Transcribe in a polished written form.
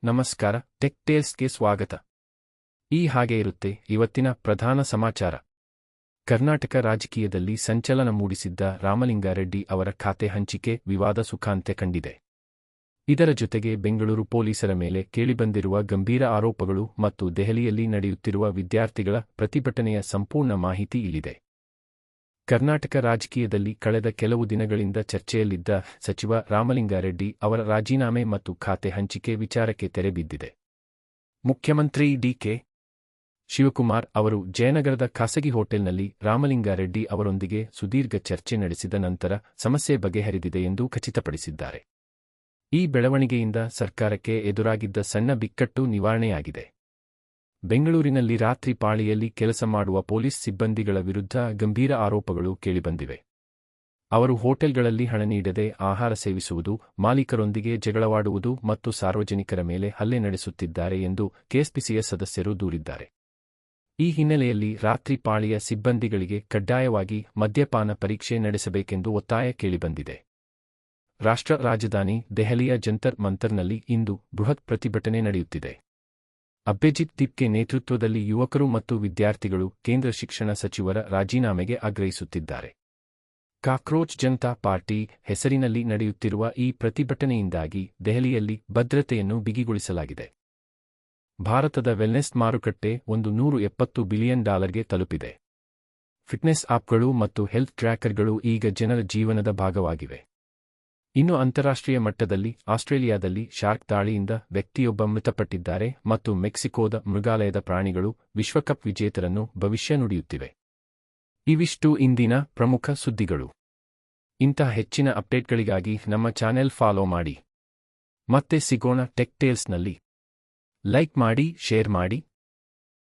ನಮಸ್ಕಾರ, ಟೆಕ್ ಟೇಲ್ಸ್ಗೆ ಸ್ವಾಗತ. ಹಾಗೆ ಇರುತ್ತೆ ಇವತ್ತಿನ ಪ್ರಧಾನ ಸಮಾಚಾರ. ಕರ್ನಾಟಕ ರಾಜಕೀಯದಲ್ಲಿ ಸಂಚಲನ ಮೂಡಿಸಿದ್ದ ರಾಮಲಿಂಗಾರೆಡ್ಡಿ ಅವರ ಖಾತೆ ಹಂಚಿಕೆ ವಿವಾದ ಸುಖಾಂತ್ಯ ಕಂಡಿದೆ. ಇದರ ಜೊತೆಗೆ ಬೆಂಗಳೂರು ಪೊಲೀಸರ ಮೇಲೆ ಕೇಳಿಬಂದಿರುವ ಗಂಭೀರ ಆರೋಪಗಳು ಮತ್ತು ದೆಹಲಿಯಲ್ಲಿ ನಡೆಯುತ್ತಿರುವ ವಿದ್ಯಾರ್ಥಿಗಳ ಪ್ರತಿಭಟನೆಯ ಸಂಪೂರ್ಣ ಮಾಹಿತಿ ಇಲ್ಲಿದೆ. ಕರ್ನಾಟಕ ರಾಜಕೀಯದಲ್ಲಿ ಕಳೆದ ಕೆಲವು ದಿನಗಳಿಂದ ಚರ್ಚೆಯಲ್ಲಿದ್ದ ಸಚಿವ ರಾಮಲಿಂಗಾರೆಡ್ಡಿ ಅವರ ರಾಜೀನಾಮೆ ಮತ್ತು ಖಾತೆ ಹಂಚಿಕೆ ವಿಚಾರಕ್ಕೆ ತೆರೆ ಬಿದ್ದಿದೆ. ಮುಖ್ಯಮಂತ್ರಿ ಡಿ.ಕೆ. ಶಿವಕುಮಾರ್ ಅವರು ಜಯನಗರದ ಖಾಸಗಿ ಹೋಟೆಲ್ನಲ್ಲಿ ರಾಮಲಿಂಗಾರೆಡ್ಡಿ ಅವರೊಂದಿಗೆ ಸುದೀರ್ಘ ಚರ್ಚೆ ನಡೆಸಿದ ನಂತರ ಸಮಸ್ಯೆ ಬಗೆಹರಿದಿದೆ ಎಂದು ಖಚಿತಪಡಿಸಿದ್ದಾರೆ. ಈ ಬೆಳವಣಿಗೆಯಿಂದ ಸರ್ಕಾರಕ್ಕೆ ಎದುರಾಗಿದ್ದ ಸಣ್ಣ ಬಿಕ್ಕಟ್ಟು ನಿವಾರಣೆಯಾಗಿದೆ. ಬೆಂಗಳೂರಿನಲ್ಲಿ ರಾತ್ರಿ ಪಾಳಿಯಲ್ಲಿ ಕೆಲಸ ಮಾಡುವ ಪೊಲೀಸ್ ಸಿಬ್ಬಂದಿಗಳ ವಿರುದ್ಧ ಗಂಭೀರ ಆರೋಪಗಳು ಕೇಳಿಬಂದಿವೆ. ಅವರು ಹೋಟೆಲ್ಗಳಲ್ಲಿ ಹಣ ನೀಡದೆ ಆಹಾರ ಸೇವಿಸುವುದು, ಮಾಲೀಕರೊಂದಿಗೆ ಜಗಳವಾಡುವುದು ಮತ್ತು ಸಾರ್ವಜನಿಕರ ಮೇಲೆ ಹಲ್ಲೆ ನಡೆಸುತ್ತಿದ್ದಾರೆ ಎಂದು ಕೆಎಸ್ಪಿಸಿಯ ಸದಸ್ಯರು ದೂರಿದ್ದಾರೆ. ಈ ಹಿನ್ನೆಲೆಯಲ್ಲಿ ರಾತ್ರಿ ಪಾಳಿಯ ಸಿಬ್ಬಂದಿಗಳಿಗೆ ಕಡ್ಡಾಯವಾಗಿ ಮದ್ಯಪಾನ ಪರೀಕ್ಷೆ ನಡೆಸಬೇಕೆಂದು ಒತ್ತಾಯ ಕೇಳಿಬಂದಿದೆ. ರಾಷ್ಟ್ರ ರಾಜಧಾನಿ ದೆಹಲಿಯ ಜಂತರ್ ಮಂತರ್ನಲ್ಲಿ ಇಂದು ಬೃಹತ್ ಪ್ರತಿಭಟನೆ ನಡೆಯುತ್ತಿದೆ. ಅಭಿಜಿತ್ ದೀಪ್ಗೆ ನೇತೃತ್ವದಲ್ಲಿ ಯುವಕರು ಮತ್ತು ವಿದ್ಯಾರ್ಥಿಗಳು ಕೇಂದ್ರ ಶಿಕ್ಷಣ ಸಚಿವರ ರಾಜೀನಾಮೆಗೆ ಆಗ್ರಹಿಸುತ್ತಿದ್ದಾರೆ. ಕಾಕ್ರೋಚ್ ಜನತಾ ಪಾರ್ಟಿ ಹೆಸರಿನಲ್ಲಿ ನಡೆಯುತ್ತಿರುವ ಈ ಪ್ರತಿಭಟನೆಯಿಂದಾಗಿ ದೆಹಲಿಯಲ್ಲಿ ಭದ್ರತೆಯನ್ನು ಬಿಗಿಗೊಳಿಸಲಾಗಿದೆ. ಭಾರತದ ವೆಲ್ನೆಸ್ ಮಾರುಕಟ್ಟೆ $170 ಬಿಲಿಯನ್ ತಲುಪಿದೆ. ಫಿಟ್ನೆಸ್ ಆಪ್ಗಳು ಮತ್ತು ಹೆಲ್ತ್ ಟ್ರ್ಯಾಕರ್ಗಳು ಈಗ ಜನರ ಜೀವನದ ಭಾಗವಾಗಿವೆ. ಇನ್ನು ಅಂತಾರಾಷ್ಟ್ರೀಯ ಮಟ್ಟದಲ್ಲಿ ಆಸ್ಟ್ರೇಲಿಯಾದಲ್ಲಿ ಶಾರ್ಕ್ ದಾಳಿಯಿಂದ ವ್ಯಕ್ತಿಯೊಬ್ಬ ಮೃತಪಟ್ಟಿದ್ದಾರೆ ಮತ್ತು ಮೆಕ್ಸಿಕೋದ ಮೃಗಾಲಯದ ಪ್ರಾಣಿಗಳು ವಿಶ್ವಕಪ್ ವಿಜೇತರನ್ನು ಭವಿಷ್ಯ ನುಡಿಯುತ್ತಿವೆ. ಇವಿಷ್ಟು ಇಂದಿನ ಪ್ರಮುಖ ಸುದ್ದಿಗಳು. ಇಂತಹ ಹೆಚ್ಚಿನ ಅಪ್ಡೇಟ್ಗಳಿಗಾಗಿ ನಮ್ಮ ಚಾನೆಲ್ ಫಾಲೋ ಮಾಡಿ. ಮತ್ತೆ ಸಿಗೋಣ ಟೆಕ್ ಟೇಲ್ಸ್ನಲ್ಲಿ. ಲೈಕ್ ಮಾಡಿ, ಶೇರ್ ಮಾಡಿ.